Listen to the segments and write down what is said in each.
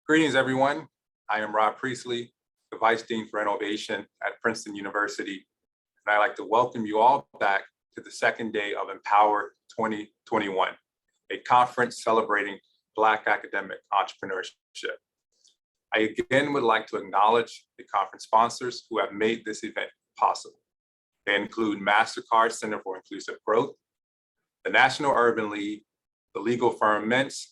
Greetings, everyone. I am Rob Priestley, the Vice Dean for Innovation at Princeton University, and I'd like to welcome you all back to the second day of Empower 2021, a conference celebrating Black academic entrepreneurship. I again would like to acknowledge the conference sponsors who have made this event possible. They include MasterCard Center for Inclusive Growth, the National Urban League, the legal firm Mintz,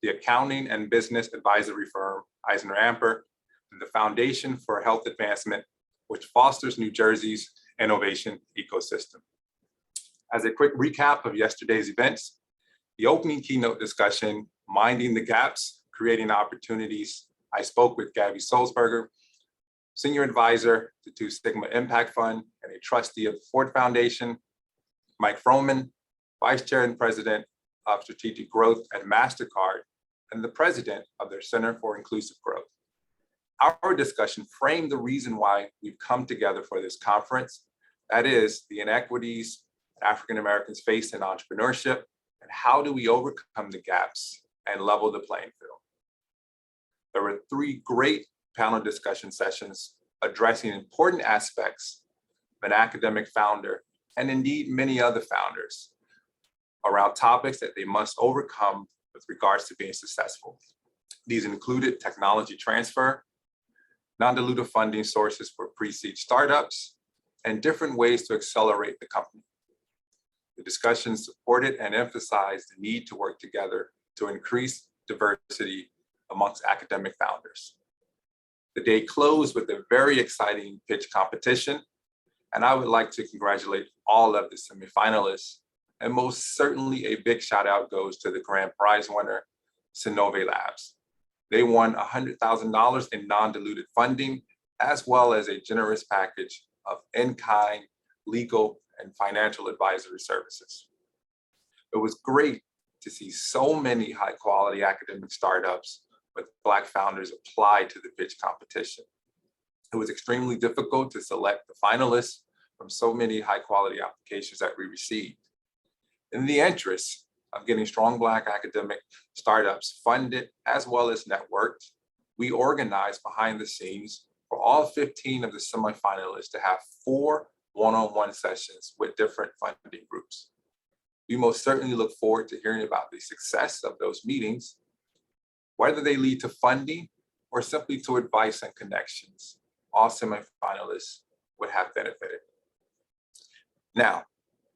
the accounting and business advisory firm EisnerAmper, and the Foundation for Health Advancement, which fosters New Jersey's innovation ecosystem. As a quick recap of yesterday's events, the opening keynote discussion, Minding the Gaps, Creating Opportunities, I spoke with Gabby Sulzberger, Senior Advisor to Two Sigma Impact Fund and a trustee of the Ford Foundation, Mike Froman, Vice Chair and President of Strategic Growth at MasterCard, and the President of their Center for Inclusive Growth. Our discussion framed the reason why we've come together for this conference, that is the inequities African Americans face in entrepreneurship, and how do we overcome the gaps and level the playing field. There were three great panel discussion sessions addressing important aspects of an academic founder, and indeed many other founders, around topics that they must overcome with regards to being successful. These included technology transfer, non-dilutive funding sources for pre-seed startups, and different ways to accelerate the company. The discussion supported and emphasized the need to work together to increase diversity amongst academic founders. The day closed with a very exciting pitch competition, and I would like to congratulate all of the semifinalists. And most certainly a big shout out goes to the grand prize winner, Synove Labs. They won $100,000 in non-diluted funding, as well as a generous package of in-kind legal and financial advisory services. It was great to see so many high quality academic startups with Black founders apply to the pitch competition. It was extremely difficult to select the finalists from so many high quality applications that we received. In the interest of getting strong Black academic startups funded as well as networked, we organized behind the scenes for all 15 of the semifinalists to have 4 one-on-one sessions with different funding groups. We most certainly look forward to hearing about the success of those meetings, whether they lead to funding or simply to advice and connections. All semifinalists would have benefited. Now,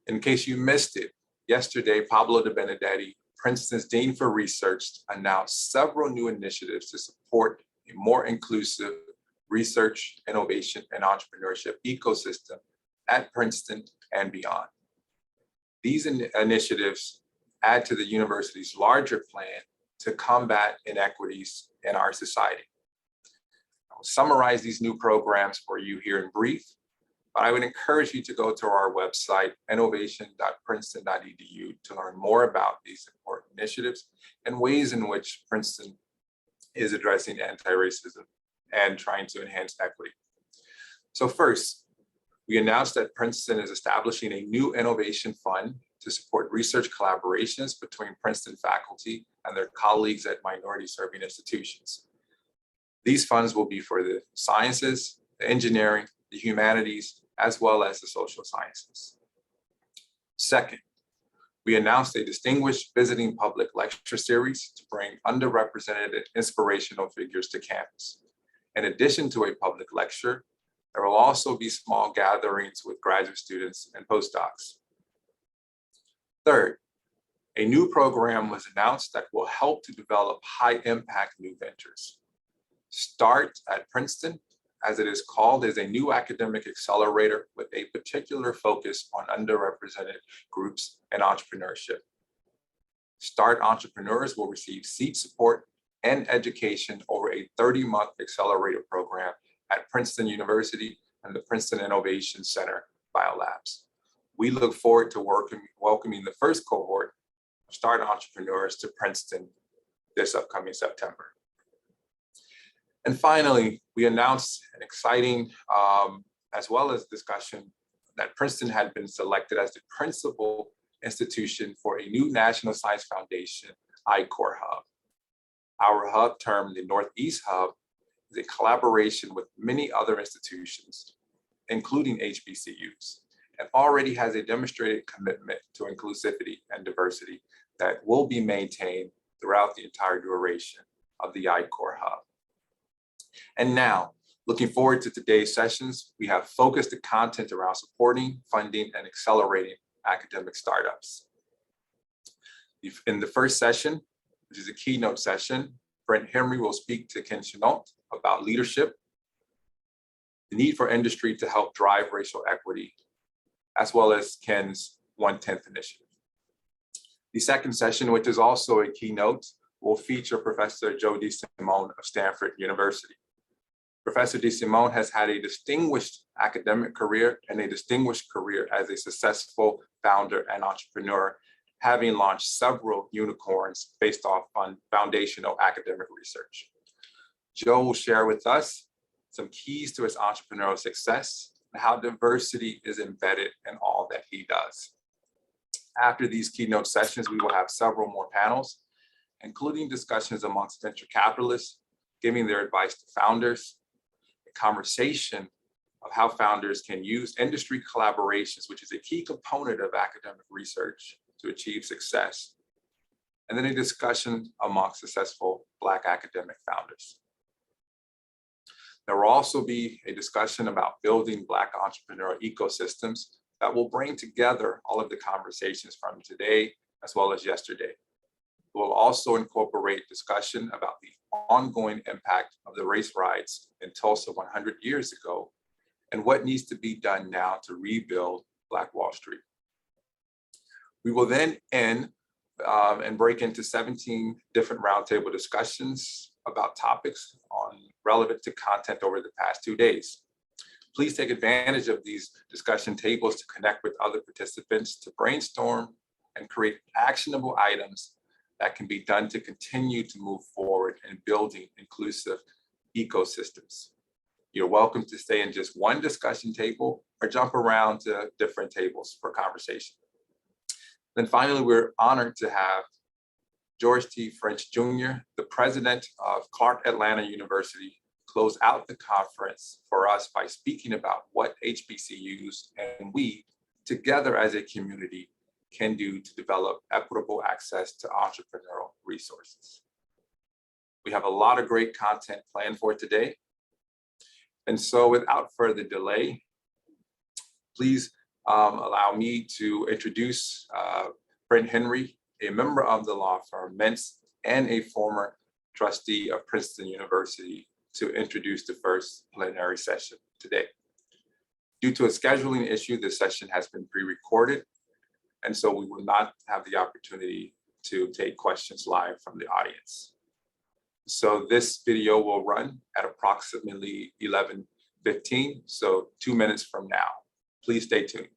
in case you missed it, yesterday, Pablo De Benedetti, Princeton's Dean for Research, announced several new initiatives to support a more inclusive research, innovation, and entrepreneurship ecosystem at Princeton and beyond. These initiatives add to the university's larger plan to combat inequities in our society. I will summarize these new programs for you here in brief, but I would encourage you to go to our website, innovation.princeton.edu, to learn more about these important initiatives and ways in which Princeton is addressing anti-racism and trying to enhance equity. So first, we announced that Princeton is establishing a new innovation fund to support research collaborations between Princeton faculty and their colleagues at minority-serving institutions. These funds will be for the sciences, the engineering, the humanities, as well as the social sciences. Second, we announced a distinguished visiting public lecture series to bring underrepresented and inspirational figures to campus. In addition to a public lecture, there will also be small gatherings with graduate students and postdocs. Third, a new program was announced that will help to develop high-impact new ventures. START at Princeton, as it is called, is a new academic accelerator with a particular focus on underrepresented groups and entrepreneurship. START entrepreneurs will receive seat support and education over a 30-month accelerator program at Princeton University and the Princeton Innovation Center Biolabs. We look forward to welcoming the first cohort of START entrepreneurs to Princeton this upcoming September. And finally, we announced an exciting, as well as discussion, that Princeton had been selected as the principal institution for a new National Science Foundation I-Core Hub. Our hub, termed the Northeast Hub, is a collaboration with many other institutions, including HBCUs, and already has a demonstrated commitment to inclusivity and diversity that will be maintained throughout the entire duration of the I-Core Hub. And now, looking forward to today's sessions, we have focused the content around supporting, funding, and accelerating academic startups. In the first session, which is a keynote session, Brent Henry will speak to Ken Chenault about leadership, the need for industry to help drive racial equity, as well as Ken's 1/10 initiative. The second session, which is also a keynote, will feature Professor Joe DeSimone of Stanford University. Professor DeSimone has had a distinguished academic career and a distinguished career as a successful founder and entrepreneur, having launched several unicorns based off on foundational academic research. Joe will share with us some keys to his entrepreneurial success and how diversity is embedded in all that he does. After these keynote sessions, we will have several more panels, including discussions amongst venture capitalists, giving their advice to founders, a conversation of how founders can use industry collaborations, which is a key component of academic research, to achieve success, and then a discussion amongst successful Black academic founders. There will also be a discussion about building Black entrepreneurial ecosystems that will bring together all of the conversations from today as well as yesterday. We'll also incorporate discussion about the ongoing impact of the race riots in Tulsa 100 years ago and what needs to be done now to rebuild Black Wall Street. We will then end and break into 17 different roundtable discussions about topics relevant to content over the past 2 days. Please take advantage of these discussion tables to connect with other participants, to brainstorm and create actionable items that can be done to continue to move forward in building inclusive ecosystems. You're welcome to stay in just one discussion table or jump around to different tables for conversation. Then finally, we're honored to have George T. French Jr., the president of Clark Atlanta University, close out the conference for us by speaking about what HBCUs and we, together as a community, can do to develop equitable access to entrepreneurial resources. We have a lot of great content planned for today. And so without further delay, please allow me to introduce Brent Henry, a member of the law firm Mintz and a former trustee of Princeton University, to introduce the first plenary session today. Due to a scheduling issue, this session has been pre-recorded, and so we will not have the opportunity to take questions live from the audience. So this video will run at approximately 11:15, so 2 minutes from now. Please stay tuned.